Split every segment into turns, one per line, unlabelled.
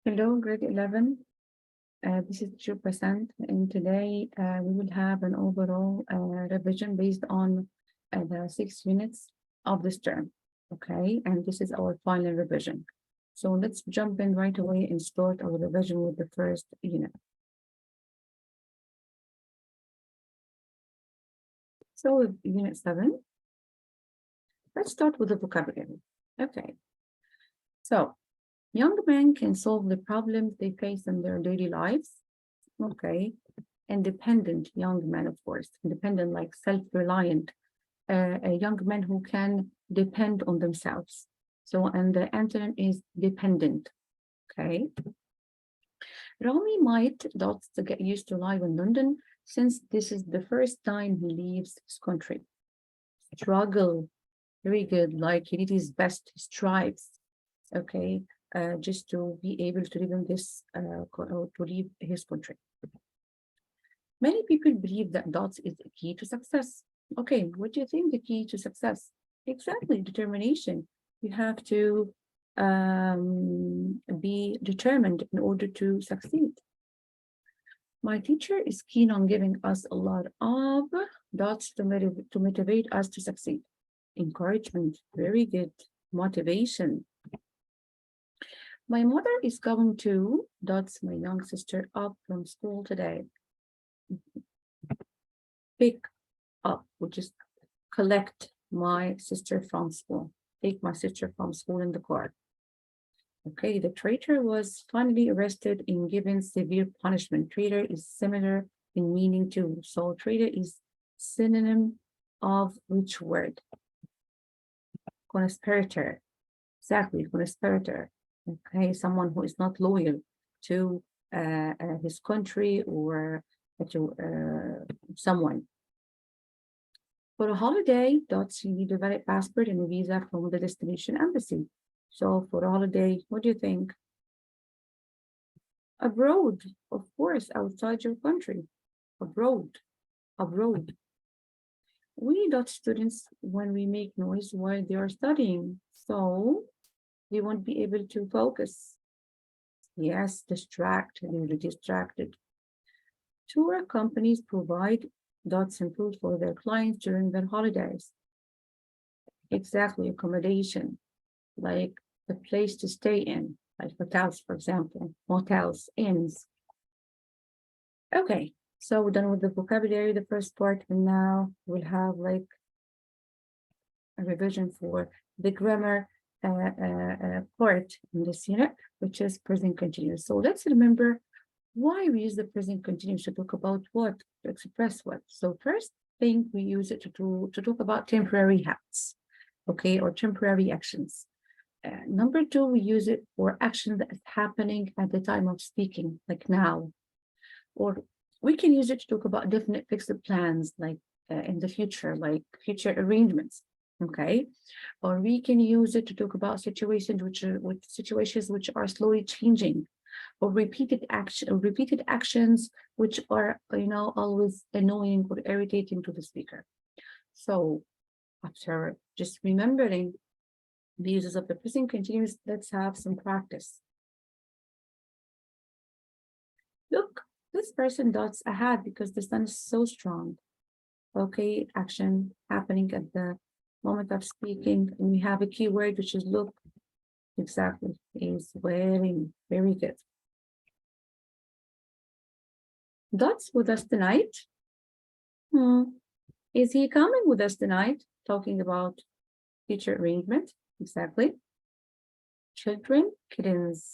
Hello, grade 11. This is 2%, and today we will have an overall revision based on the 6 units of this term. Okay, and this is our final revision. So let's jump in right away and start our revision with the first unit. So with unit 7, let's start with the vocabulary. Okay, so young men can solve the problems they face in their daily lives. Okay, independent young men, of course, independent, like self-reliant, a young man who can depend on themselves. So, and the antonym is dependent. Okay. Rami might not get used to life in London since this is the first time he leaves his country. Struggle, very good. Like he did his best, he strives. Okay, just to be able to live in this, to leave his country. Many people believe that dots is the key to success. Okay, what do you think the key to success? Exactly, determination. You have to be determined in order to succeed. My teacher is keen on giving us a lot of dots to motivate us to succeed. Encouragement, very good. Motivation. My mother is going to dots my young sister up from school today. Pick up, which is collect my sister from school. Take my sister from school in the car. Okay, the traitor was finally arrested and given severe punishment. Traitor is similar in meaning too. So traitor is synonym of which word? Conspirator. Exactly, conspirator. Okay, someone who is not loyal to his country or to someone. For a holiday, dots, you need a valid passport and a visa from the destination embassy. So for a holiday, what do you think? Abroad, of course, outside your country. Abroad, abroad. We dot students when we make noise while they are studying, so they won't be able to focus. Yes, they're distracted. Tour companies provide dots and food for their clients during their holidays. Exactly, accommodation, like the place to stay in, like hotels, for example, motels, inns. Okay, so we're done with the vocabulary, the first part, and now we'll have like a revision for the grammar part in this unit, which is present continuous. So let's remember why we use the present continuous to talk about what, to express what. So first thing, we use it to talk about temporary habits, okay, or temporary actions. Number two, we use it for action that is happening at the time of speaking, like now. Or we can use it to talk about definite fixed plans, like in the future, like future arrangements. Okay, or we can use it to talk about situations which are slowly changing, or repeated actions which are always annoying or irritating to the speaker. So after just remembering the uses of the present continuous, let's have some practice. Look, this person dots ahead because the sun is so strong. Okay, action happening at the moment of speaking, and we have a keyword which is look. Exactly, is wearing. Very good. Dots with us tonight. Is he coming with us tonight? Talking about future arrangement. Exactly. Children, kittens.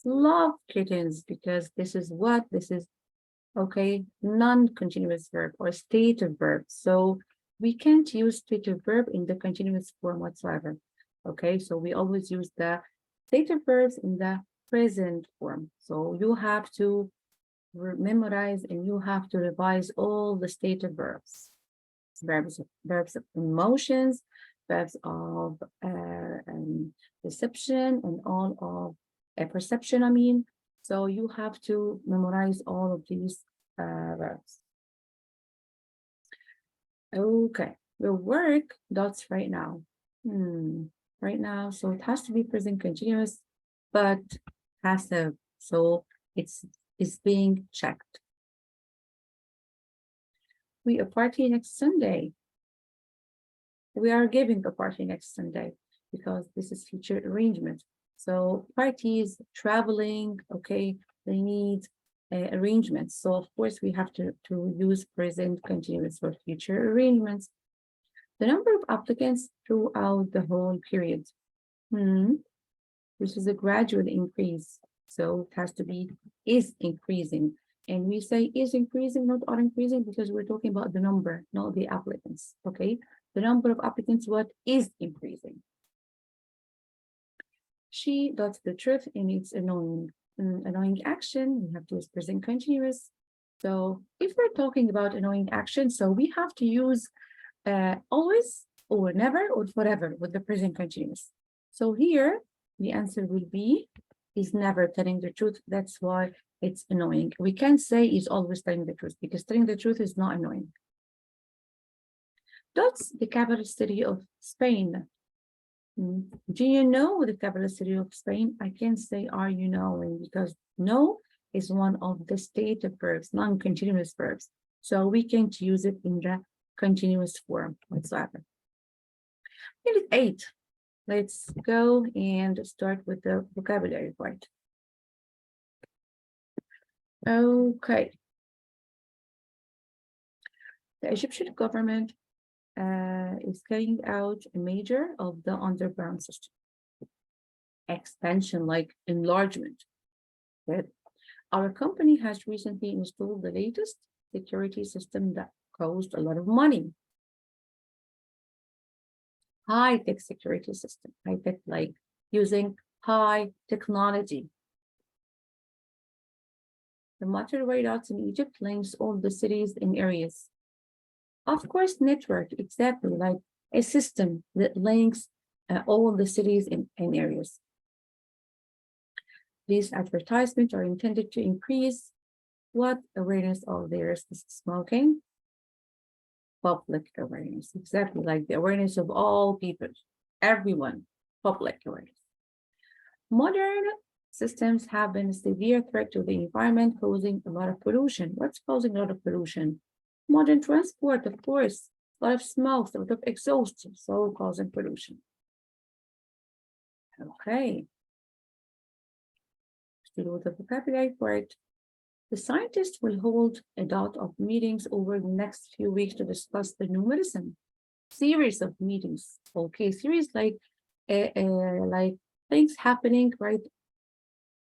Love kittens because this is what? This is, okay, non-continuous verb or stative verb. So we can't use stative verb in the continuous form whatsoever. Okay, so we always use the stative verbs in the present form. So you have to memorize and you have to revise all the stative verbs. Verbs of emotions, verbs of reception, and all of perception, I mean. So you have to memorize all of these verbs. Okay, we'll work dots right now. Right now, so it has to be present continuous, but passive, so it's being checked. We a party next Sunday. We are giving a party next Sunday because this is future arrangement. So parties, traveling, okay, they need arrangements. So of course we have to use present continuous for future arrangements. The number of applicants throughout the whole period. This is a gradual increase. So it has to be is increasing. And we say is increasing, not are increasing, because we're talking about the number, not the applicants. Okay. The number of applicants, what is increasing. She does the truth and it's annoying. Annoying action, we have to use present continuous. So if we're talking about annoying action, so we have to use always or never or forever with the present continuous. So here the answer will be is never telling the truth. That's why it's annoying. We can't say is always telling the truth because telling the truth is not annoying. That's the capital city of Spain. Do you know the capital city of Spain? I can't say are you knowing because know is one of the stative verbs, non-continuous verbs. So we can't use it in the continuous form whatsoever. Unit 8. Let's go and start with the vocabulary part. Okay. The Egyptian government is carrying out a measure of the underground system. Expansion, like enlargement. Good. Our company has recently installed the latest security system that cost a lot of money. High-tech security system, high-tech, like using high technology. The motorway routes in Egypt links all the cities and areas. Of course, network, exactly, like a system that links all the cities and areas. These advertisements are intended to increase what awareness of theirs is smoking? Public awareness, exactly, like the awareness of all people, everyone, public awareness. Modern systems have been a severe threat to the environment, causing a lot of pollution. What's causing a lot of pollution? Modern transport, of course, a lot of smoke, a lot of exhaust, so causing pollution. Okay. Still with the vocabulary part. The scientists will hold a lot of meetings over the next few weeks to discuss the new medicine. Series of meetings. Okay, series like things happening right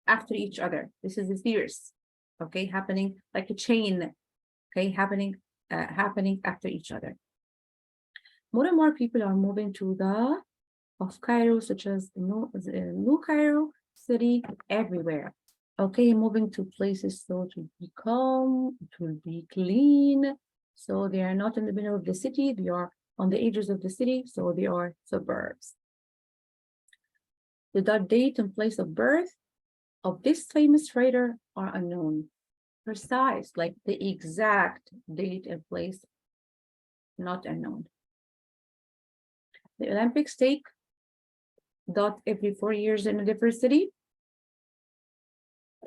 after each other. This is a series. Okay, happening like a chain. Okay, happening after each other. More and more people are moving to the of Cairo, such as New Cairo city, everywhere. Okay, moving to places so to be calm, it will be clean. So they are not in the middle of the city, they are on the edges of the city, so they are suburbs. The date and place of birth of this famous writer are unknown. Precise, like the exact date and place, not unknown. The Olympics take every 4 years in a different city.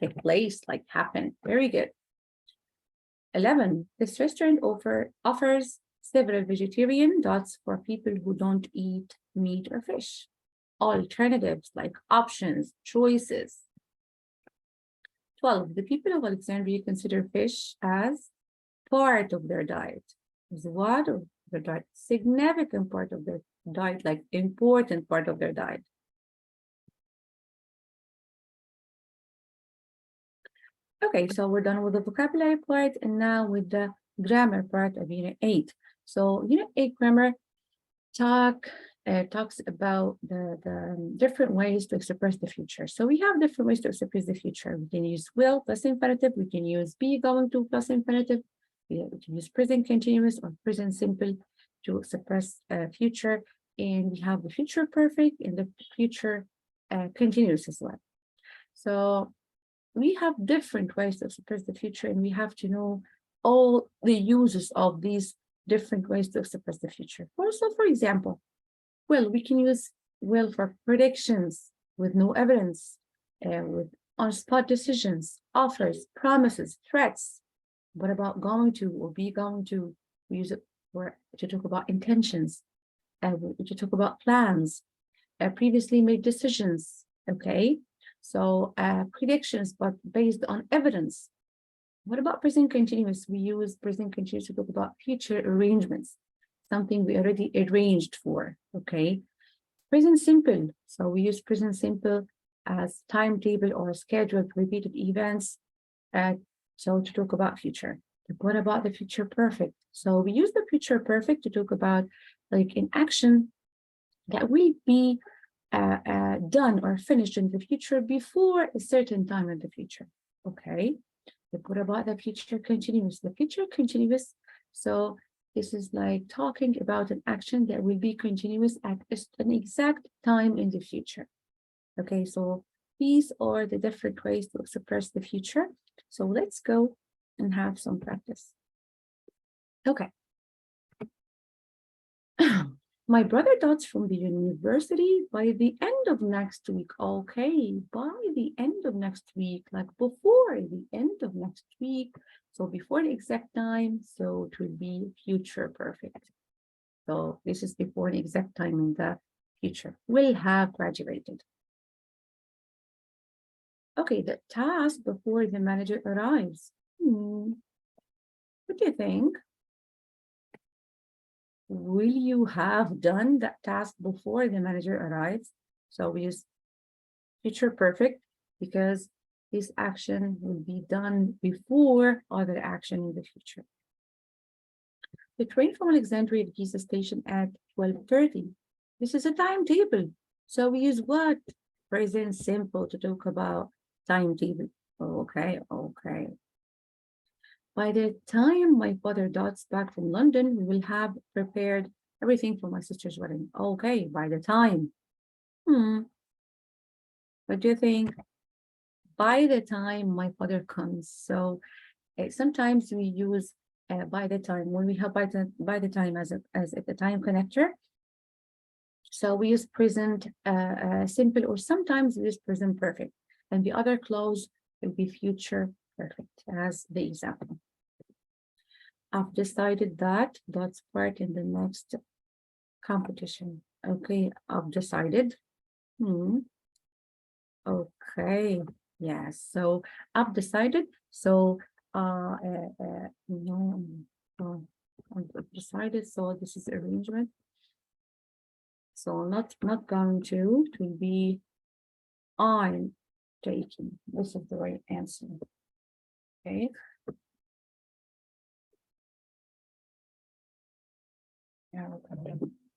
Take place, like happen. Very good. 11. This restaurant offers several vegetarian dots for people who don't eat meat or fish. Alternatives like options, choices. 12. The people of Alexandria consider fish as part of their diet. Is what of their diet? Significant part of their diet, like important part of their diet. Okay, so we're done with the vocabulary part and now with the grammar part of Unit 8. So Unit 8 grammar talks about the different ways to express the future. So we have different ways to express the future. We can use will plus infinitive. We can use be going to plus infinitive. We can use present continuous or present simple to express future. And we have the future perfect and the future continuous as well. So we have different ways to express the future, and we have to know all the uses of these different ways to express the future. Also, for example, well, we can use will for predictions with no evidence, with on-spot decisions, offers, promises, threats. What about going to or be going to? We use it for to talk about intentions, to talk about plans, previously made decisions. Okay, so predictions, but based on evidence. What about present continuous? We use present continuous to talk about future arrangements, something we already arranged for. Okay, present simple. So we use present simple as timetable or scheduled repeated events. So to talk about future. What about the future perfect? So we use the future perfect to talk about like an action that will be done or finished in the future before a certain time in the future. Okay. What about the future continuous? The future continuous. So this is like talking about an action that will be continuous at an exact time in the future. Okay, so these are the different ways to express the future. So let's go and have some practice. Okay. My brother starts from the university by the end of next week. Okay, by the end of next week, like before the end of next week. So before the exact time, so it will be future perfect. So this is before the exact time in the future. Will have graduated. Okay, the task before the manager arrives. What do you think? Will you have done that task before the manager arrives? So we use future perfect because this action will be done before other action in the future. The train from Alexandria reaches the station at 12:30. This is a timetable. So we use what? Present simple to talk about timetable. Okay. By the time my father dots back from London, we will have prepared everything for my sister's wedding. Okay, by the time. What do you think? By the time my father comes. So sometimes we use by the time when we have by the time as a time connector. So we use present simple, or sometimes we use present perfect. And the other clause will be future perfect as the example. I've decided that that's part in the next competition. Okay, I've decided. Okay, yes. So I've decided. So I've decided. So this is arrangement. So not going to. It will be I'm taking. This is the right answer. Okay.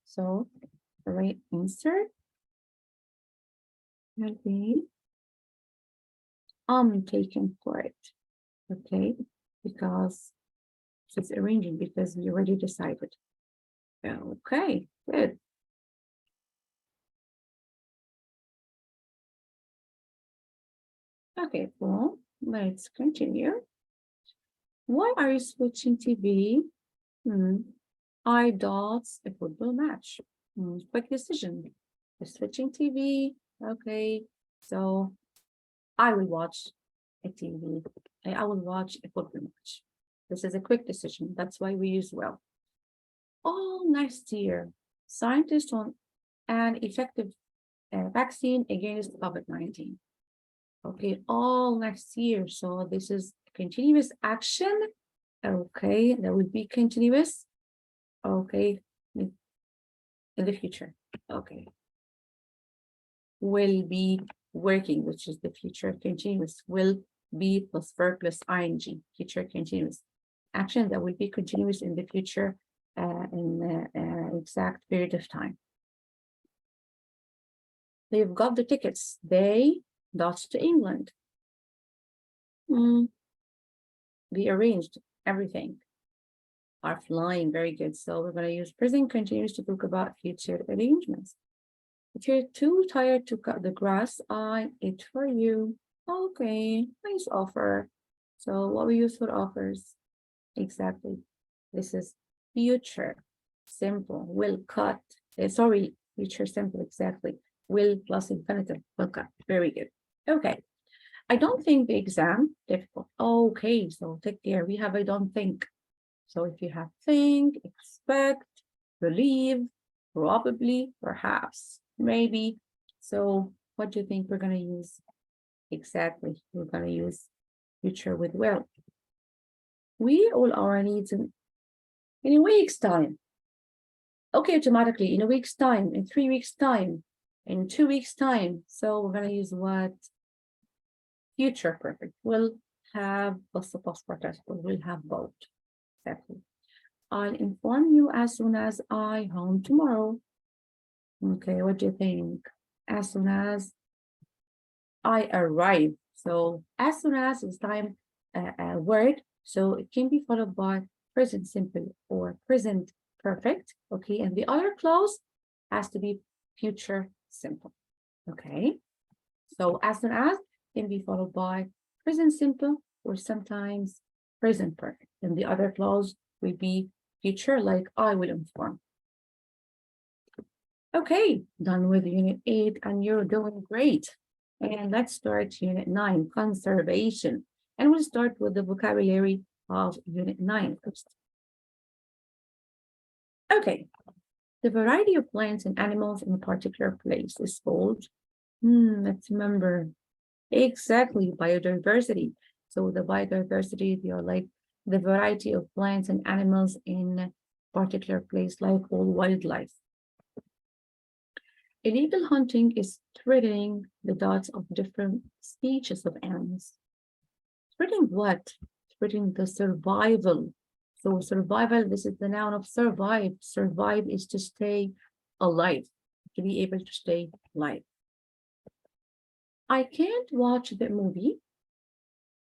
So the right answer will be I'm taking for it. Okay, because it's arranging because we already decided. Okay, good. Okay, well, let's continue. Why are you switching TV? I dots a football match. Quick decision. You're switching TV. Okay, so I will watch a TV. I will watch a football match. This is a quick decision. That's why we use well. All next year, scientists on an effective vaccine against COVID-19. Okay, all next year. So this is continuous action. Okay, that will be continuous. Okay, in the future. Okay. Will be working, which is the future continuous. Will be plus verb plus ing, future continuous. Action that will be continuous in the future in the exact period of time. They've got the tickets. They dots to England. We arranged everything. Are flying, very good. So we're going to use present continuous to talk about future arrangements. If you're too tired to cut the grass, I eat for you. Okay, nice offer. So what we use for offers? Exactly. This is future simple. Will cut. Sorry, future simple. Exactly. Will plus infinitive. Will cut. Very good. Okay. I don't think the exam difficult. Okay, so take care. We have I don't think. So if you have think, expect, believe, probably, perhaps, maybe. So what do you think we're going to use? Exactly. We're going to use future with will. We all our needs in a week's time. Okay, automatically in a week's time, in 3 weeks' time, in 2 weeks' time. So we're going to use what? Future perfect. We'll have what's the past participle? We'll have both. Exactly. I'll inform you as soon as I home tomorrow. Okay, what do you think? As soon as I arrive. So as soon as it's time word, so it can be followed by present simple or present perfect. Okay, and the other clause has to be future simple. Okay, so as soon as can be followed by present simple or sometimes present perfect. And the other clause will be future, like I will inform. Okay, done with Unit 8 and you're doing great. And let's start Unit 9, conservation. And we'll start with the vocabulary of Unit 9 first. Okay, the variety of plants and animals in a particular place is called, let's remember, exactly, biodiversity. So the biodiversity, they are like the variety of plants and animals in a particular place, like all wildlife. Illegal hunting is threatening the dots of different species of animals. Threatening what? Threatening the survival. So survival, this is the noun of survive. Survive is to stay alive, to be able to stay alive. I can't watch the movie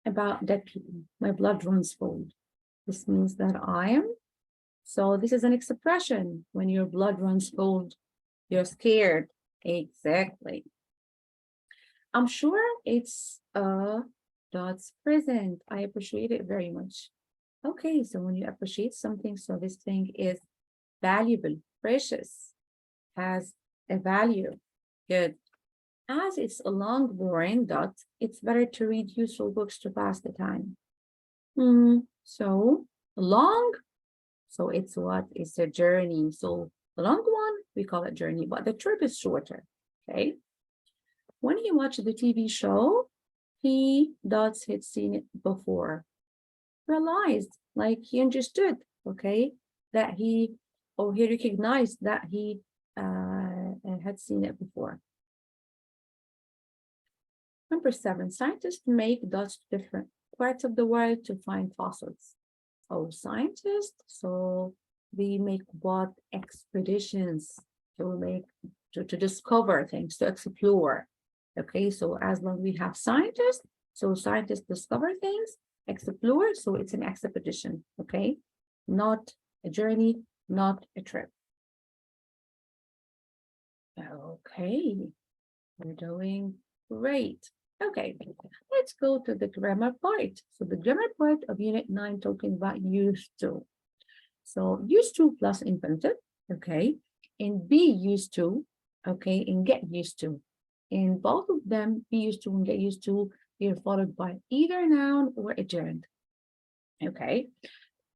about dead people. My blood runs cold. This means that I am. So this is an expression. When your blood runs cold, you're scared. Exactly. I'm sure it's that's present. I appreciate it very much. Okay, so when you appreciate something, so this thing is valuable, precious, has a value. Good. As it's a long, boring dot, it's better to read useful books to pass the time. So long, so it's what? It's a journey. So the long one, we call it journey, but the trip is shorter. Okay. When he watched the TV show, he dots had seen it before. Realized, like he understood, okay, that he or he recognized that he had seen it before. Number 7, scientists make dots to different parts of the world to find fossils. Oh, scientists, so they make what? Expeditions to make to discover things, to explore. Okay, so as long as we have scientists, so scientists discover things, explore, so it's an expedition, okay? Not a journey, not a trip. Okay, we're doing great. Okay, let's go to the grammar part. So the grammar part of Unit 9 talking about used to. So used to plus infinitive, okay, and be used to, okay, and get used to. And both of them, be used to and get used to, they're followed by either a noun or a gerund. Okay,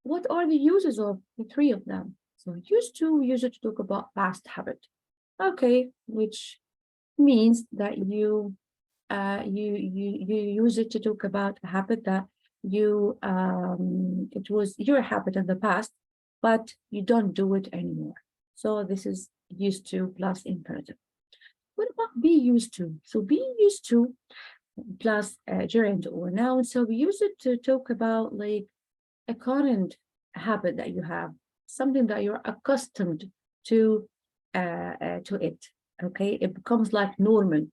what are the uses of the 3 of them? So used to, use it to talk about past habit. Okay, which means that you use it to talk about a habit that you it was your habit in the past, but you don't do it anymore. So this is used to plus imperative. What about be used to? So be used to plus gerund or noun. So we use it to talk about like a current habit that you have, something that you're accustomed to it. Okay, it becomes like normal,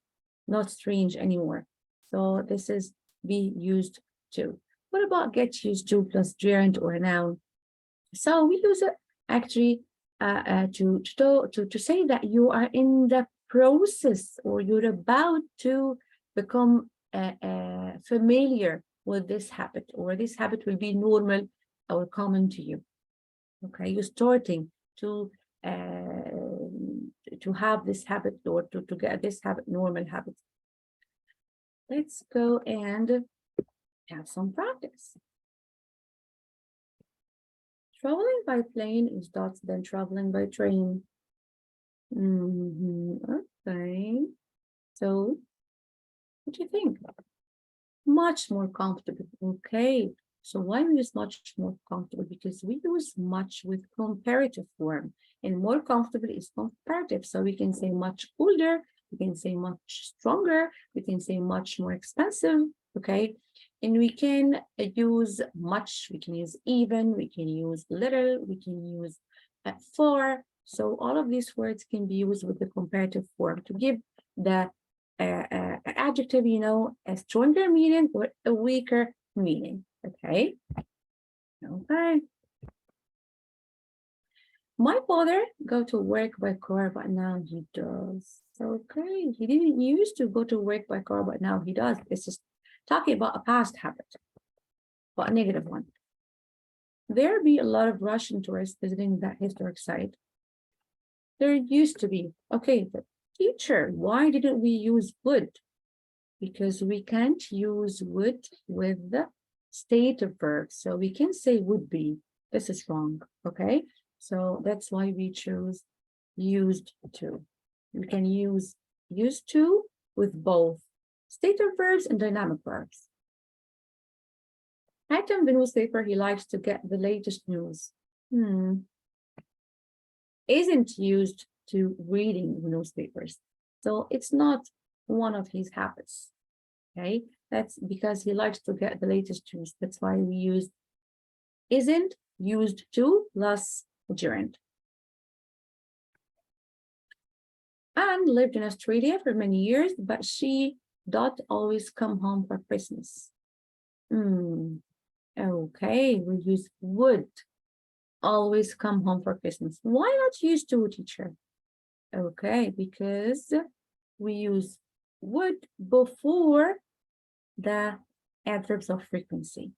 not strange anymore. So this is be used to. What about get used to plus gerund or noun? So we use it actually to say that you are in the process or you're about to become familiar with this habit, or this habit will be normal or common to you. Okay, you're starting to have this habit or to get this habit, normal habit. Let's go and have some practice. Traveling by plane is dots than traveling by train. Okay. So, what do you think? Much more comfortable. Okay. So why we use much more comfortable? Because we use much with comparative form, and more comfortable is comparative. So we can say much older, we can say much stronger, we can say much more expensive. Okay. And we can use much, we can use even, we can use little, we can use far. So all of these words can be used with the comparative form to give the adjective, a stronger meaning or a weaker meaning. Okay. Okay. My father go to work by car, but now he does. Okay. He didn't used to go to work by car, but now he does. It's just talking about a past habit, but a negative one. There be a lot of Russian tourists visiting that historic site. There used to be. Okay, but teacher, why didn't we use would? Because we can't use would with the state of verb. So we can say would be. This is wrong, okay? So that's why we choose used to. We can use used to with both state of verbs and dynamic verbs. Item the newspaper, he likes to get the latest news. Isn't used to reading newspapers. So it's not one of his habits. Okay, that's because he likes to get the latest news. That's why we use isn't used to plus gerund. Anne lived in Australia for many years, but she dot always come home for Christmas. Okay, we use would always come home for Christmas. Why not use to, teacher? Okay, because we use would before the adverbs of frequency.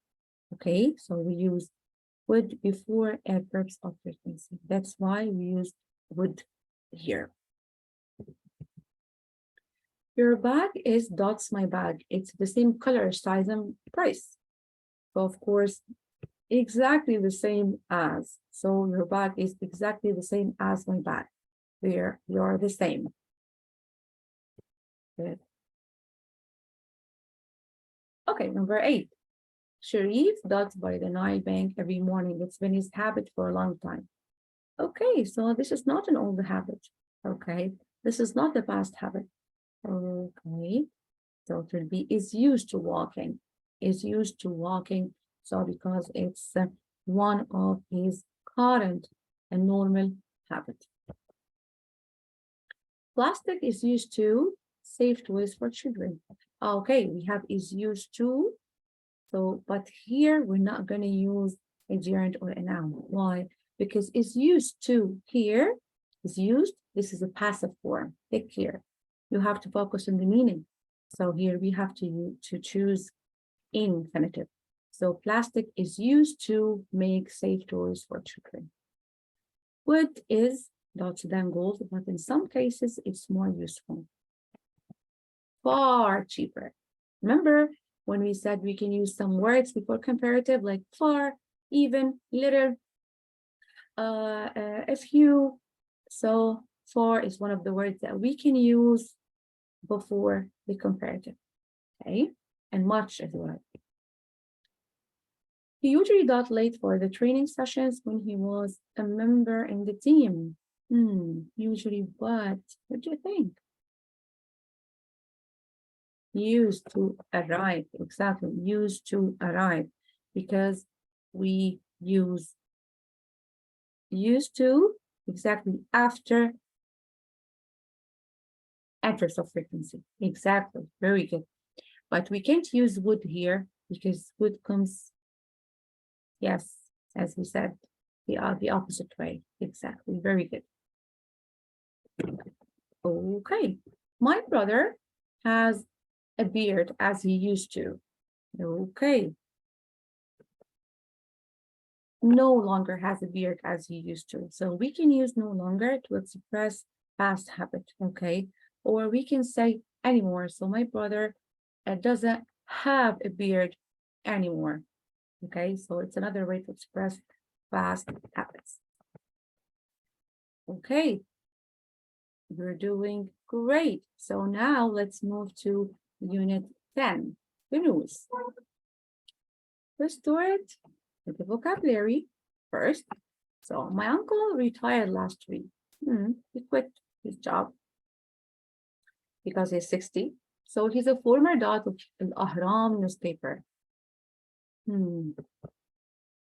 Okay, so we use would before adverbs of frequency. That's why we use would here. Your bag is dots my bag. It's the same color, size, and price. So of course, exactly the same as. So your bag is exactly the same as my bag. There, you are the same. Good. Okay, number 8. Sharif dots by the Nile Bank every morning. It's been his habit for a long time. Okay, so this is not an old habit. Okay, this is not the past habit. Okay, so it will be is used to walking. Is used to walking. So because it's one of his current and normal habit. Plastic is used to safe toys for children. Okay, we have is used to. So, but here we're not going to use a gerund or a noun. Why? Because is used to here is used. This is a passive form. Take care. You have to focus on the meaning. So here we have to choose infinitive. So plastic is used to make safe toys for children. Wood is dots than gold, but in some cases it's more useful. Far cheaper. Remember when we said we can use some words before comparative, like far, even, little, a few. So far is one of the words that we can use before the comparative, okay? And much as well. He usually got late for the training sessions when he was a member in the team. Usually what? What do you think? Used to arrive, exactly, used to arrive, because we use used to exactly after adverbs of frequency. Exactly, very good. But we can't use would here because would comes, yes, as we said, the opposite way. Exactly, very good. Okay, my brother has a beard as he used to. Okay. No longer has a beard as he used to. So we can use no longer to express past habit, okay? Or we can say anymore. So my brother doesn't have a beard anymore. Okay, so it's another way to express past habits. Okay, you're doing great. So now let's move to unit 10, the news. Let's start with the vocabulary first. So my uncle retired last week. He quit his job because he's 60. So he's a former dot of Al-Ahram newspaper.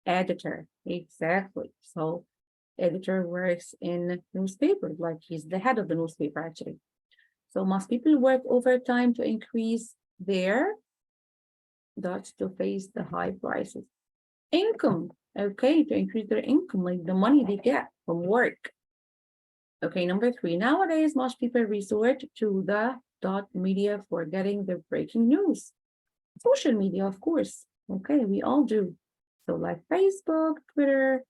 Editor, exactly. So editor works in newspapers, like he's the head of the newspaper actually. So must people work overtime to increase their dots to face the high prices? Income, okay, to increase their income, like the money they get from work. Okay, number 3, nowadays most people resort to the dot media for getting their breaking news. Social media, of course. Okay, we all do. So like Facebook, Twitter,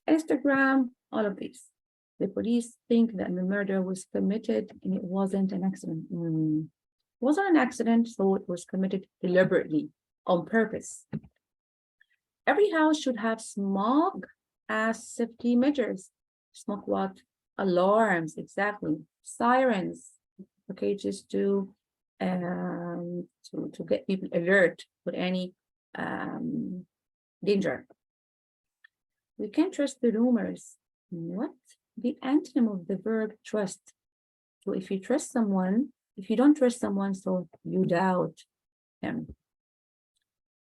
Instagram, all of these. The police think that the murder was committed and it wasn't an accident. It wasn't an accident, so it was committed deliberately, on purpose. Every house should have smog as safety measures. Smog what? Alarms, exactly. Sirens, okay, just to get people alert with any danger. We can't trust the rumors. What? The antonym of the verb trust. So if you trust someone, if you don't trust someone, so you doubt him.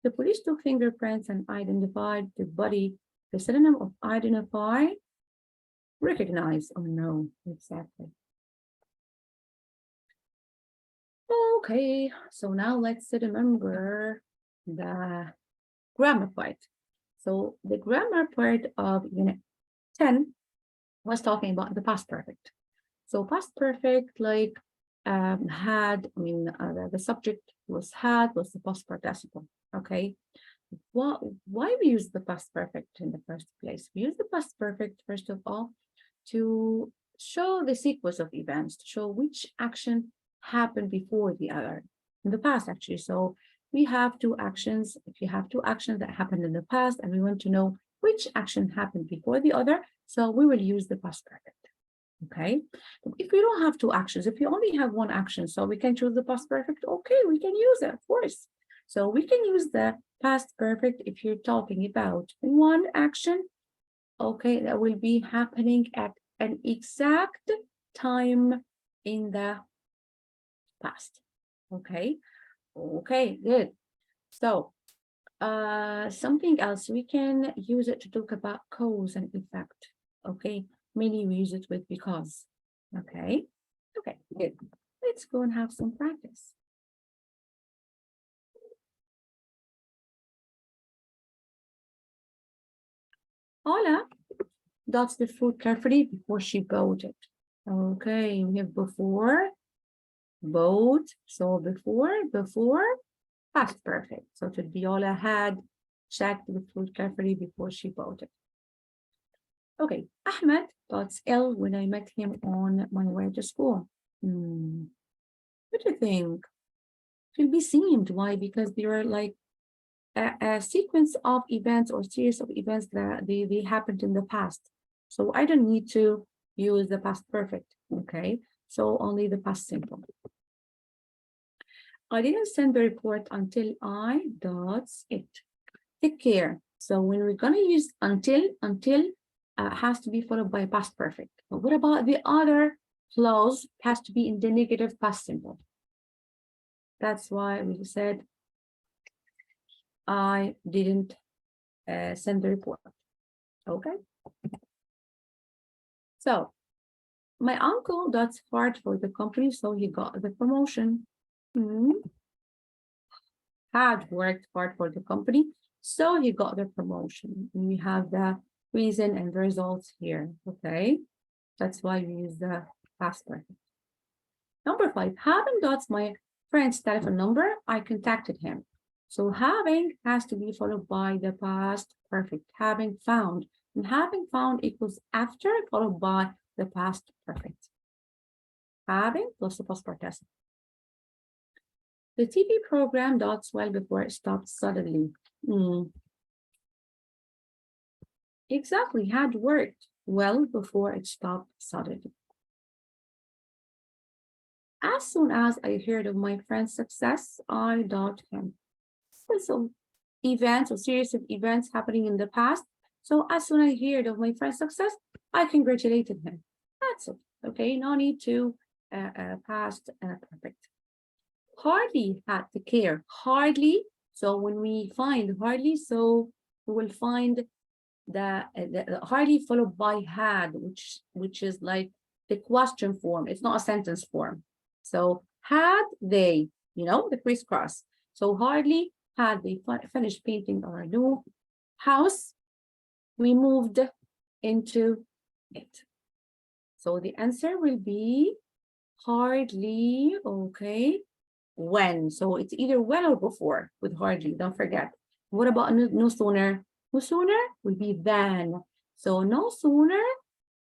The police took fingerprints and identified the body. The synonym of identify, recognize or know, exactly. Okay, so now let's remember the grammar part. So the grammar part of unit 10 was talking about the past perfect. So past perfect, like the subject was had, was the past participle, okay? Why we use the past perfect in the first place? We use the past perfect, first of all, to show the sequence of events, to show which action happened before the other in the past, actually. So we have two actions. If you have two actions that happened in the past and we want to know which action happened before the other, so we will use the past perfect. Okay, if we don't have two actions, if we only have one action, so we can choose the past perfect, okay, we can use it, of course. So we can use the past perfect if you're talking about one action, okay, that will be happening at an exact time in the past. Okay, good. So something else, we can use it to talk about cause and effect. Okay, mainly we use it with because. Okay, good. Let's go and have some practice. Ola dots the fruit carefully before she bought it. Okay, we have before, bought. So before, past perfect. So to Viola had checked the fruit carefully before she bought it. Okay, Ahmed got ill when I met him on my way to school. What do you think? It will be seemed. Why? Because there are like a sequence of events or series of events that they happened in the past. So I don't need to use the past perfect, okay? So only the past simple. I didn't send the report until I dots it. Take care. So when we're gonna use until has to be followed by past perfect. But what about the other clause? Has to be in the negative past simple. That's why we said I didn't send the report. Okay. So my uncle does hard for the company, so he got the promotion. Had worked hard for the company, so he got the promotion. And we have the reason and the results here. Okay. That's why we use the past perfect. Number 5, having dots my friend's telephone number, I contacted him. So having has to be followed by the past perfect. Having found. And having found equals after followed by the past perfect. Having plus the past participle. The TV program dots well before it stopped suddenly. Exactly, had worked well before it stopped suddenly. As soon as I heard of my friend's success, I dot him. So events or series of events happening in the past. So as soon as I heard of my friend's success, I congratulated him. That's it. Okay, no need to past perfect. Hardly had to care. Hardly. So when we find hardly, so we will find the hardly followed by had, which is like the question form. It's not a sentence form. So had they, the crisscross. So hardly had they finished painting our new house, we moved into it. So the answer will be hardly, okay, when. So it's either when or before with hardly, don't forget. What about no sooner? No sooner will be than. So no sooner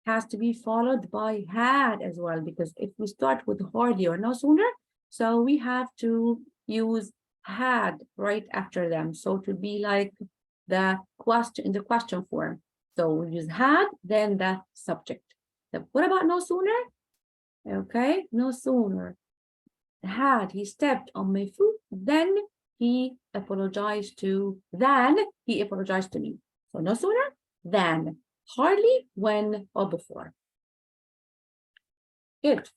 has to be followed by had as well, because if we start with hardly or no sooner, so we have to use had right after them. So to be like the question in the question form. So we use had, then the subject. What about no sooner? Okay, no sooner had he stepped on my foot, then he apologized to me. So no sooner than, hardly, when, or before. Good.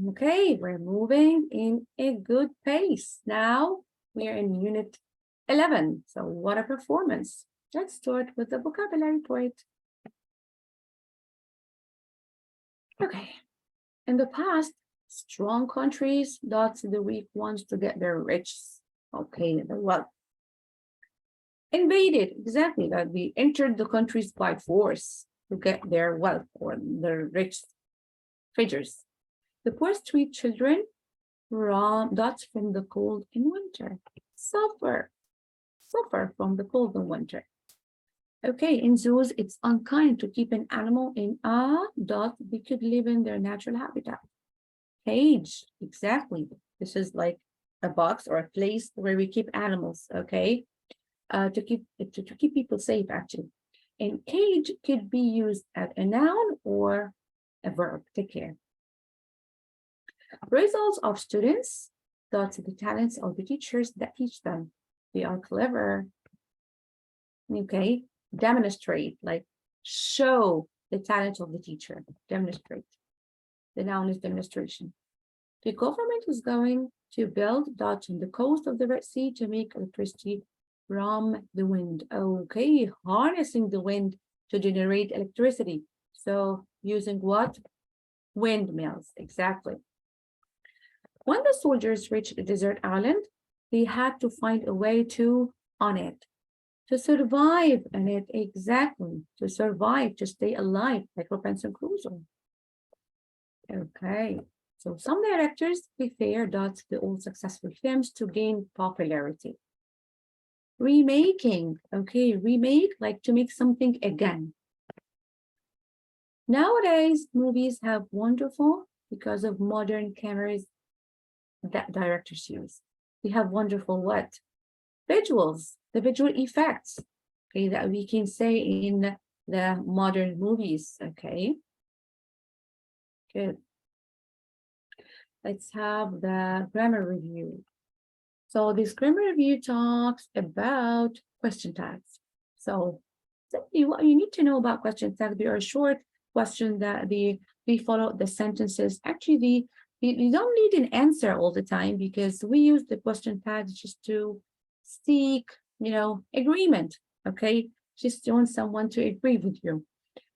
Okay, we're moving in a good pace. Now we're in unit 11. So what a performance. Let's start with the vocabulary point. Okay. In the past, strong countries dot the weak ones to get their riches. Okay, the wealth. Invaded, exactly, that we entered the countries by force to get their wealth or their rich treasures. The poor street children dots from the cold in winter. Suffer from the cold in winter. Okay, in zoos, it's unkind to keep an animal in a dot they could live in their natural habitat. Cage, exactly. This is like a box or a place where we keep animals, okay? To keep people safe, actually. And cage could be used as a noun or a verb. Take care. Results of students, thoughts the talents of the teachers that teach them. They are clever. Okay, demonstrate, like show the talent of the teacher. Demonstrate. The noun is demonstration. The government is going to build dots on the coast of the Red Sea to make electricity from the wind. Okay, harnessing the wind to generate electricity. So using what? Windmills, exactly. When the soldiers reached the desert island, they had to find a way to on it, to survive on it, exactly, to survive, to stay alive, like Robinson Crusoe. Okay, so some directors prefer dots the old successful films to gain popularity. Remaking, okay, remake, like to make something again. Nowadays, movies have wonderful, because of modern cameras that directors use. They have wonderful what? Visuals, the visual effects, okay, that we can say in the modern movies, okay? Good. Let's have the grammar review. So this grammar review talks about question tags. So what you need to know about question tags, they are short questions that we follow the sentences. Actually, you don't need an answer all the time, because we use the question tags just to seek, agreement, okay? Just want someone to agree with you.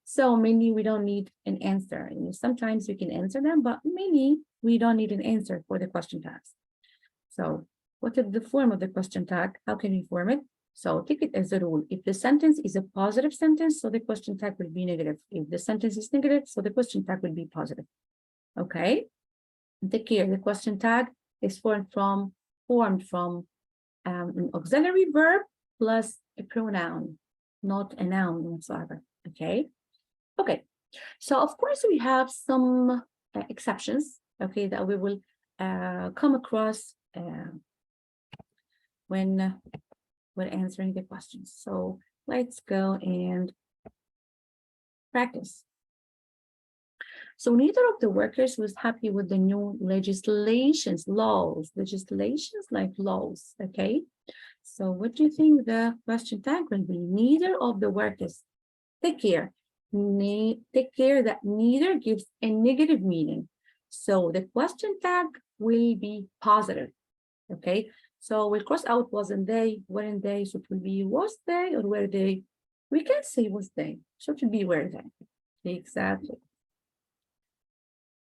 So mainly we don't need an answer. Sometimes we can answer them, but mainly we don't need an answer for the question tags. So what is the form of the question tag? How can we form it? So take it as a rule. If the sentence is a positive sentence, so the question tag will be negative. If the sentence is negative, so the question tag will be positive. Okay? Take care. The question tag is formed from an auxiliary verb plus a pronoun, not a noun whatsoever. Okay? Okay. So of course we have some exceptions, okay, that we will come across when answering the questions. So let's go and practice. So neither of the workers was happy with the new legislations, legislations like laws, okay? So what do you think the question tag will be? Neither of the workers. Take care. Take care that neither gives a negative meaning. So the question tag will be positive, okay? So we'll cross out wasn't they, weren't they, so it will be was they or were they. We can't say was they, so it will be were they. Exactly.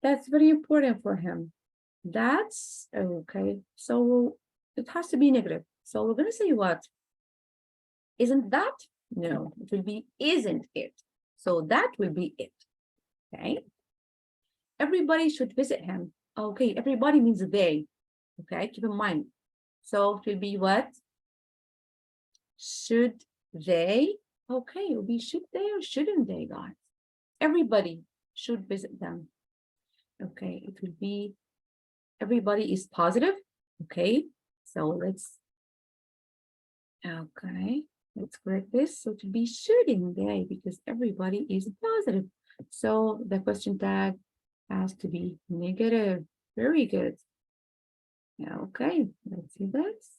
That's very important for him. That's okay. So it has to be negative. So we're going to say what? Isn't that? No, it will be isn't it. So that will be it. Okay. Everybody should visit him. Okay. Everybody means they. Okay. Keep in mind. So it will be what? Should they? Okay. It will be should they or shouldn't they, guys? Everybody should visit them. Okay. It will be everybody is positive. Okay. So let's correct this. So to be shouldn't they, because everybody is positive. So the question tag has to be negative. Very good. Okay, let's see this.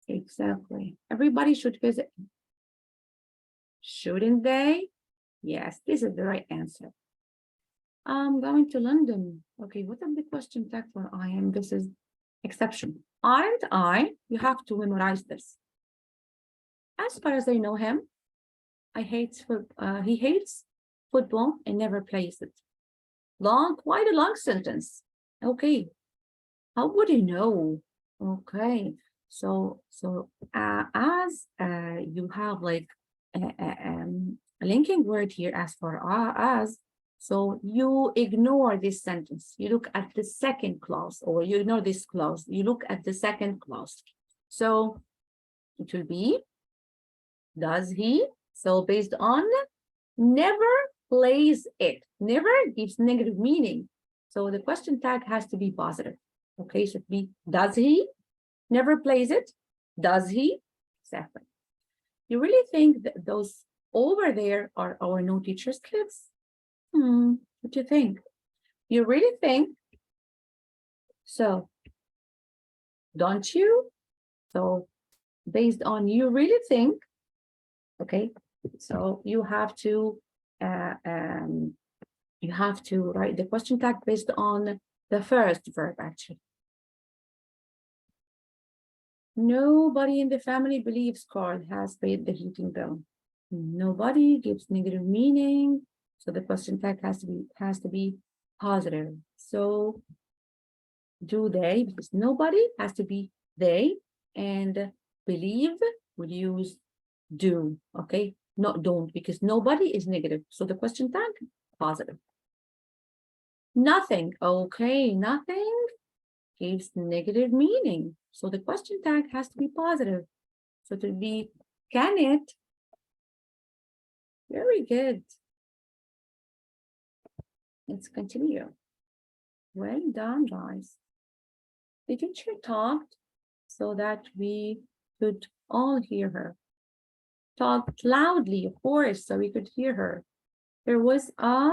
Exactly. Everybody should visit. Shouldn't they? Yes, this is the right answer. I'm going to London. Okay, what is the question tag for I am? This is exception. Aren't I? You have to memorize this. As far as I know him, he hates football and never plays it. Quite a long sentence. Okay, how would he know? Okay, so as you have like a linking word here as for as, so you ignore this sentence. You look at the second clause, or you ignore this clause. You look at the second clause. So it will be, does he? So based on never plays it. Never gives negative meaning. So the question tag has to be positive. Okay, so it be, does he? Never plays it. Does he? Exactly. You really think that those over there are our no teachers kids? What do you think? You really think? So, don't you? So, based on you really think, okay, so you have to write the question tag based on the first verb, actually. Nobody in the family believes Carl has paid the heating bill. Nobody gives negative meaning, so the question tag has to be positive. So do they, because nobody has to be they, and believe would use do, okay? Not don't, because nobody is negative. So the question tag, positive. Nothing, okay, nothing gives negative meaning. So the question tag has to be positive. So it will be, can it? Very good. Let's continue. Well done, guys. The teacher talked so that we could all hear her. Talked loudly, of course, so we could hear her. There was a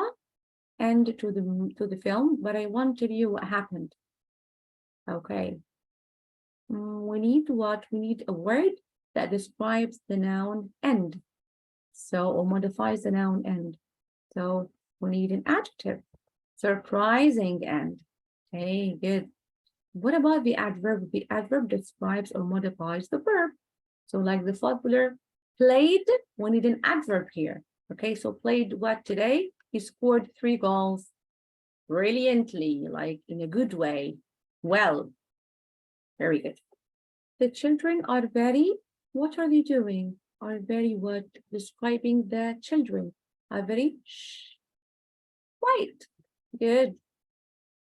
end to the film, but I want to tell you what happened. Okay. We need what? We need a word that describes the noun end. So, or modifies the noun end. So we need an adjective. Surprising end. Okay, good. What about the adverb? The adverb describes or modifies the verb. So like the footballer played, we need an adverb here. Okay, so played what today? He scored 3 goals brilliantly, like in a good way. Well, very good. The children are very, what are they doing? Are very what? Describing the children. Are very quiet. Good.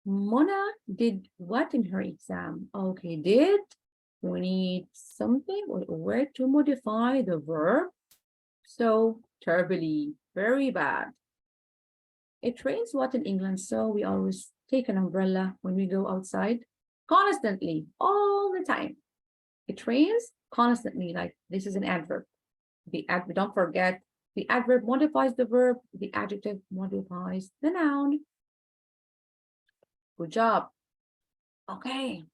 Mona did what in her exam? Okay, did. We need something or a word to modify the verb. So terribly, very bad. It rains what in England, so we always take an umbrella when we go outside, constantly, all the time. It rains constantly, like this is an adverb. Don't forget, the adverb modifies the verb, the adjective modifies the noun. Good job. Okay.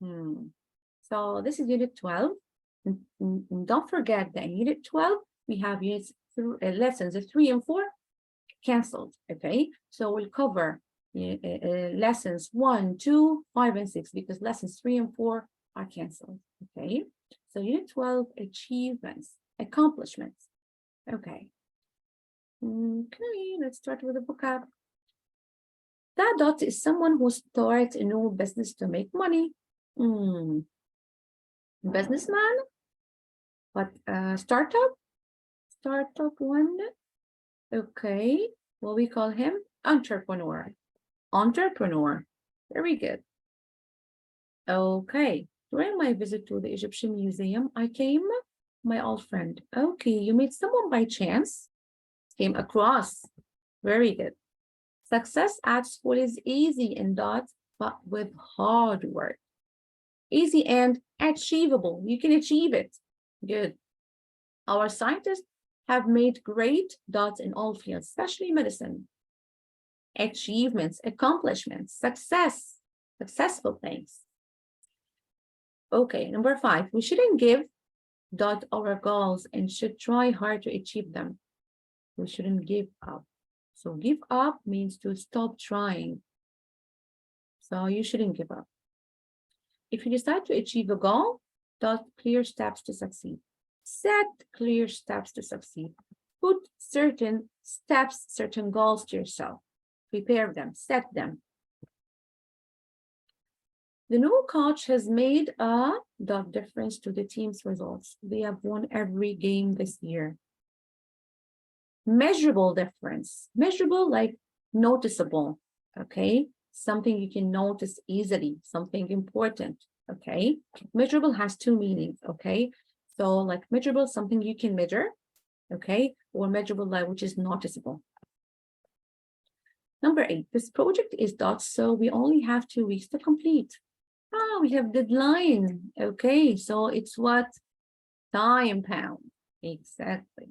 So this is unit 12. And don't forget that in unit 12, we have units lessons 3 and 4 canceled. Okay. So we'll cover lessons 1, 2, 5, and 6 because lessons 3 and 4 are canceled. Okay. So unit 12, achievements, accomplishments. Okay. Okay, let's start with the vocab. That dot is someone who starts a new business to make money. Businessman, but startup one. Okay, well, we call him entrepreneur. Entrepreneur. Very good. Okay, during my visit to the Egyptian Museum, I came my old friend. Okay, you met someone by chance? Came across. Very good. Success at school is easy and dots, but with hard work. Easy and achievable. You can achieve it. Good. Our scientists have made great dots in all fields, especially medicine. Achievements, accomplishments, success, successful things. Okay, number 5, we shouldn't give dot our goals and should try hard to achieve them. We shouldn't give up. So give up means to stop trying. So you shouldn't give up. If you decide to achieve a goal, dot clear steps to succeed. Set clear steps to succeed. Put certain steps, certain goals to yourself. Prepare them, set them. The new coach has made a dot difference to the team's results. They have won every game this year. Measurable difference. Measurable, like noticeable, okay? Something you can notice easily, something important, okay? Measurable has 2 meanings, okay? So like measurable, something you can measure, okay? Or measurable, like which is noticeable. Number 8, this project is dots, so we only have 2 weeks to complete. We have deadline, okay? So it's what? Time pound, exactly.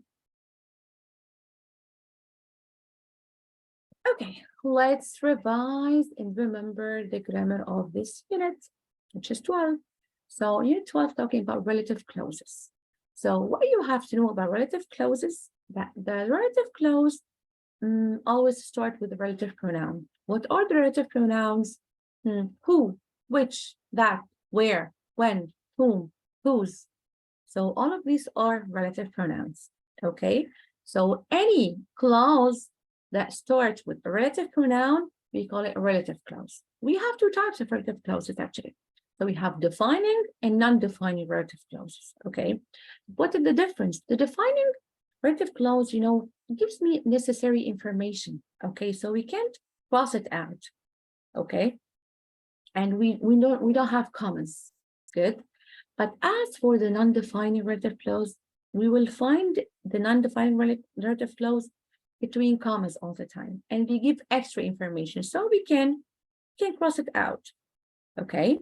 Okay, let's revise and remember the grammar of this unit, which is 12. So unit 12 talking about relative clauses. So what you have to know about relative clauses, that the relative clause always start with the relative pronoun. What are the relative pronouns? Who, which, that, where, when, whom, whose. So all of these are relative pronouns, okay? So any clause that starts with a relative pronoun, we call it a relative clause. We have 2 types of relative clauses, actually. So we have defining and non-defining relative clauses, okay? What is the difference? The defining relative clause, you know, gives me necessary information, okay? So we can't cross it out, okay? And we don't have commas, good? But as for the non-defining relative clause, we will find the non-defining relative clause between commas all the time, and we give extra information so we can cross it out, okay?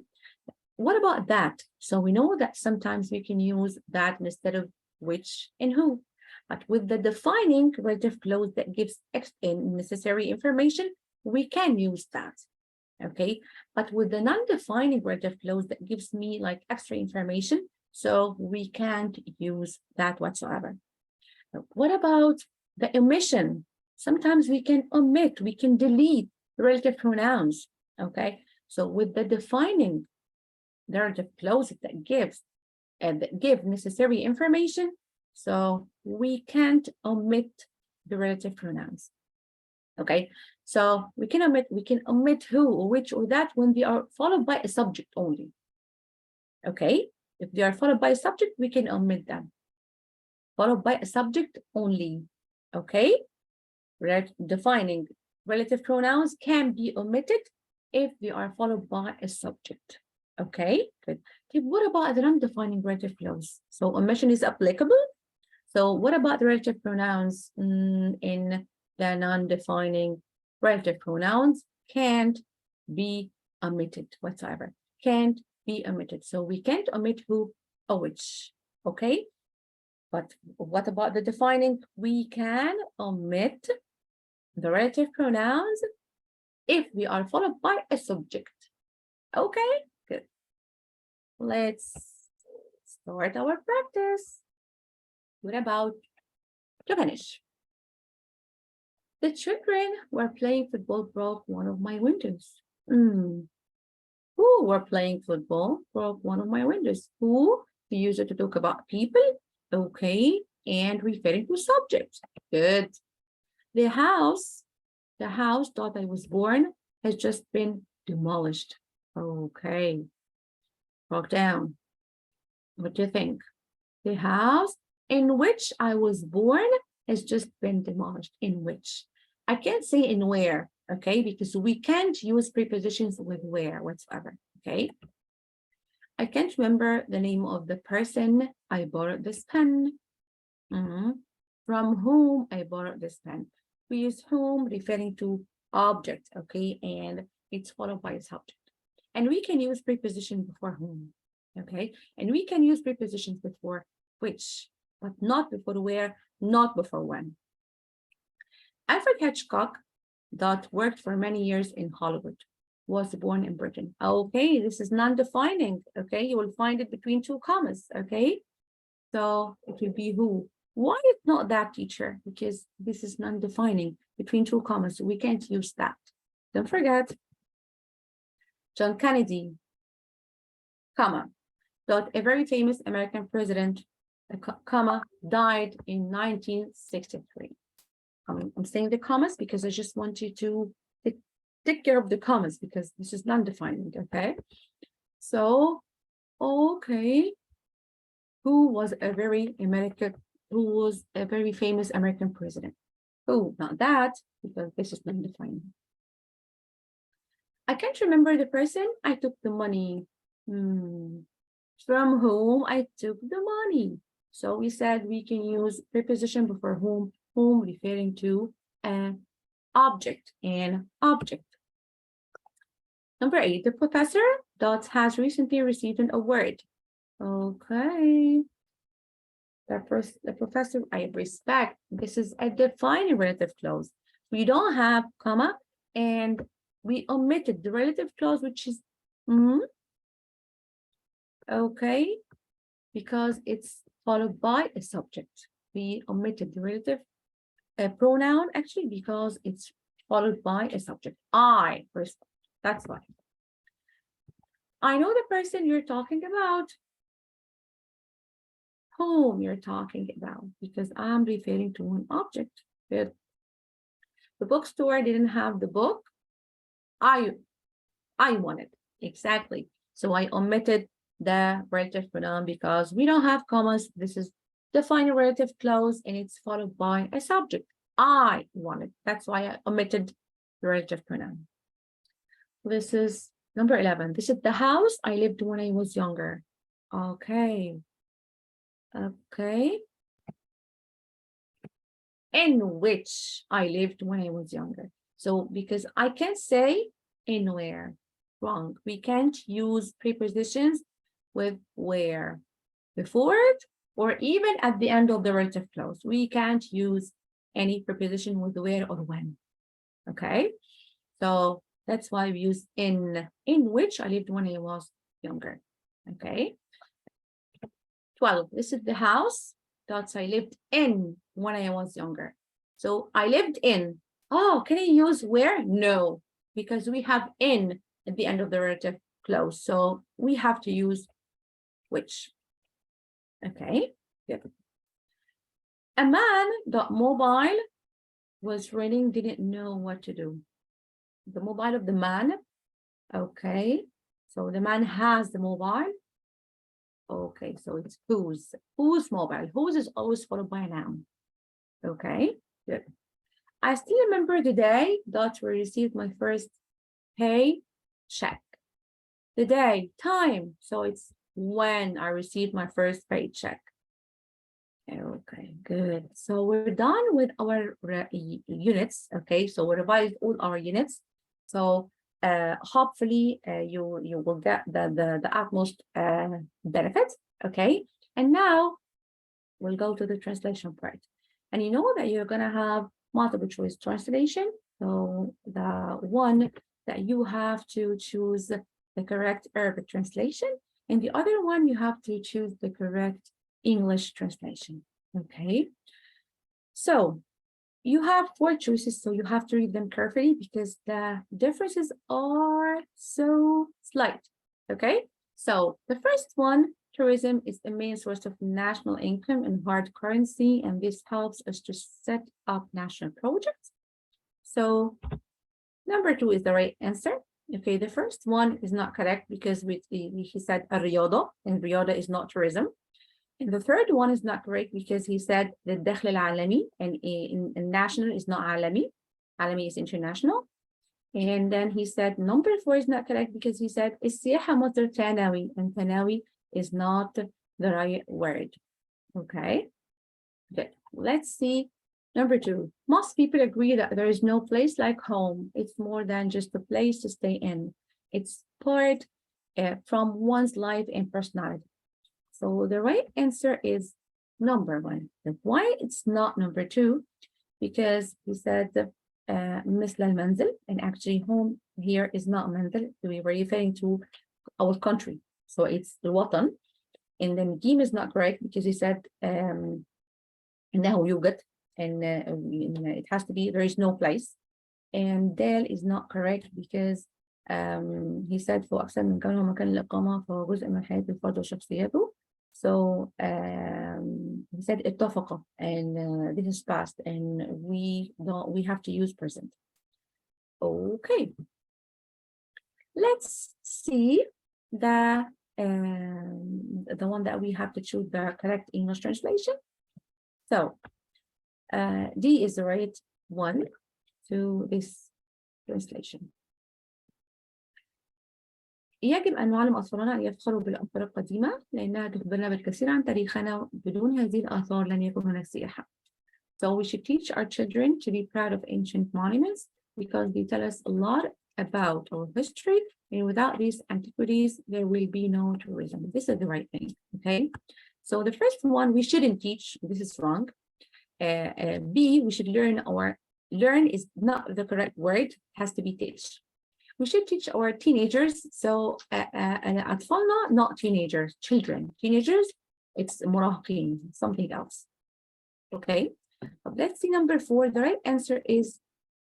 What about that? So we know that sometimes we can use that instead of which and who, but with the defining relative clause that gives necessary information, we can use that, okay? But with the non-defining relative clause that gives me like extra information, so we can't use that whatsoever. What about the omission? Sometimes we can omit, we can delete relative pronouns, okay? So with the defining relative clause that gives that give necessary information, so we can't omit the relative pronouns, okay? So we can omit who or which or that when they are followed by a subject only, okay? If they are followed by a subject, we can omit them. Followed by a subject only, okay? Defining relative pronouns can be omitted if they are followed by a subject, okay? Good. Okay, what about the non-defining relative clause? So omission is applicable. So what about the relative pronouns in the non-defining relative pronouns? Can't be omitted whatsoever. Can't be omitted. So we can't omit who or which, okay? But what about the defining? We can omit the relative pronouns if we are followed by a subject. Okay, good. Let's start our practice. What about to finish? The children were playing football broke one of my windows. Who were playing football broke one of my windows? Who? We use it to talk about people. Okay, and referring to subjects. Good. The house that I was born has just been demolished. Okay, broke down. What do you think? The house in which I was born has just been demolished. In which? I can't say in where, okay, because we can't use prepositions with where whatsoever, okay? I can't remember the name of the person I borrowed this pen. From whom I borrowed this pen. We use whom referring to object, okay, and it's followed by a subject. And we can use preposition before whom, okay? And we can use prepositions before which, but not before where, not before when. Alfred Hitchcock, that worked for many years in Hollywood, was born in Britain. Okay, this is non-defining, okay? You will find it between two commas, okay? So it will be who. Why is not that, teacher? Because this is non-defining between two commas. So we can't use that. Don't forget, John Kennedy, comma, that a very famous American president, comma, died in 1963. I'm saying the commas because I just want you to take care of the commas because this is non-defining, okay? So, okay, who was a very famous American president? Who? Not that, because this is non-defining. I can't remember the person. I took the money. From whom I took the money. So we said we can use preposition before whom referring to an object and object. Number 8, the professor that has recently received an award. Okay. The professor I respect. This is a defining relative clause. We don't have comma and we omitted the relative clause, which is okay, because it's followed by a subject. We omitted the relative pronoun actually because it's followed by a subject. I respect. That's why. I know the person you're talking about. Whom you're talking about, because I'm referring to an object. Good. The bookstore didn't have the book. I wanted. Exactly. So I omitted the relative pronoun because we don't have commas. This is defining relative clause and it's followed by a subject. I wanted. That's why I omitted the relative pronoun. This is number 11. This is the house I lived when I was younger. Okay. Okay. In which I lived when I was younger. So because I can't say in where. Wrong. We can't use prepositions with where before it or even at the end of the relative clause. We can't use any preposition with where or when. Okay. So that's why we use in which I lived when I was younger. Okay. 12. This is the house that I lived in when I was younger. So I lived in. Oh, can I use where? No, because we have in at the end of the relative clause. So we have to use which. Okay, good. A man that mobile was running, didn't know what to do. The mobile of the man. Okay, so the man has the mobile. Okay, so it's whose mobile. Whose is always followed by a noun. Okay, good. I still remember the day that we received my first pay check. The day, time. So it's when I received my first paycheck. Okay, good. So we're done with our units. Okay, so we revised all our units. So hopefully you will get the utmost benefit. Okay, and now we'll go to the translation part. And you know that you're gonna have multiple choice translation. So the one that you have to choose the correct Arabic translation, and the other one you have to choose the correct English translation. Okay, so you have four choices, so you have to read them carefully because the differences are so slight. Okay, so the first one, tourism is the main source of national income and hard currency, and this helps us to set up national projects. So number two is the right answer. Okay, the first one is not correct because he said الرياضة, and riyada is not tourism. And the third one is not correct because he said the الدخل العالمي, and in national is not عالمي. عالمي is international. And then he said number four is not correct because he said السياحة مصدر ثانوي, and ثانوي is not the right word. Okay, good. Let's see. Number two, most people agree that there is no place like home. It's more than just a place to stay in. It's part from one's life and personality. So the right answer is number one. Why it's not number two? Because he said مثل المنزل, and actually home here is not منزل. We were referring to our country. So it's الوطن. And then جيم is not correct because he said إنه يوجد, and it has to be there is no place. And دال is not correct because he said فهو أكثر من كونه مكان الإقامة فهو جزء من حياة الفرد وشخصيته. So he said اتفق, and this is past, and we have to use present. Okay, let's see the one that we have to choose the correct English translation. So D is the right one to this translation. يجب أن نعلم أطفالنا أن يفخروا بالآثار القديمة لأنها تخبرنا بالكثير عن تاريخنا. بدون هذه الآثار لن يكون هناك سياحة. So we should teach our children to be proud of ancient monuments because they tell us a lot about our history, and without these antiquities there will be no tourism. This is the right thing. Okay, so the first one we shouldn't teach. This is wrong. B, we should learn, or learn is not the correct word, it has to be teach. We should teach our teenagers. So أطفالنا, not teenagers, children. Teenagers, it's مراهقين, something else. Okay, but let's see number four. The right answer is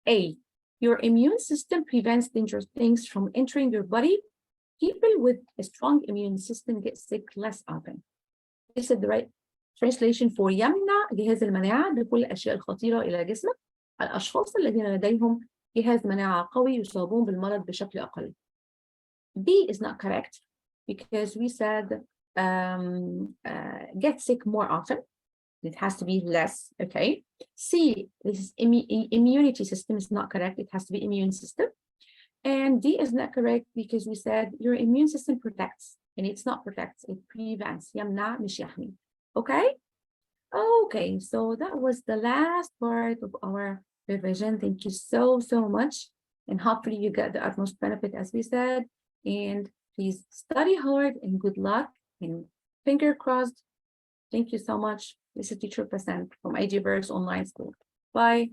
A. Your immune system prevents dangerous things from entering your body. People with a strong immune system get sick less often. This is the right translation for يمنع جهاز المناعة بكل الأشياء الخطيرة إلى جسمك. الأشخاص الذين لديهم جهاز مناعة قوي يصابون بالمرض بشكل أقل. B is not correct because we said get sick more often. It has to be less. Okay. C, this is immunity system is not correct. It has to be immune system. And D is not correct because we said your immune system protects, and it's not protects, it prevents. يمنع مش يحمي. Okay. Okay, so that was the last part of our revision. Thank you so much, and hopefully you get the utmost benefit as we said. And please study hard and good luck, and finger crossed. Thank you so much. This is teacher Percent from Eduverse Online School. Bye.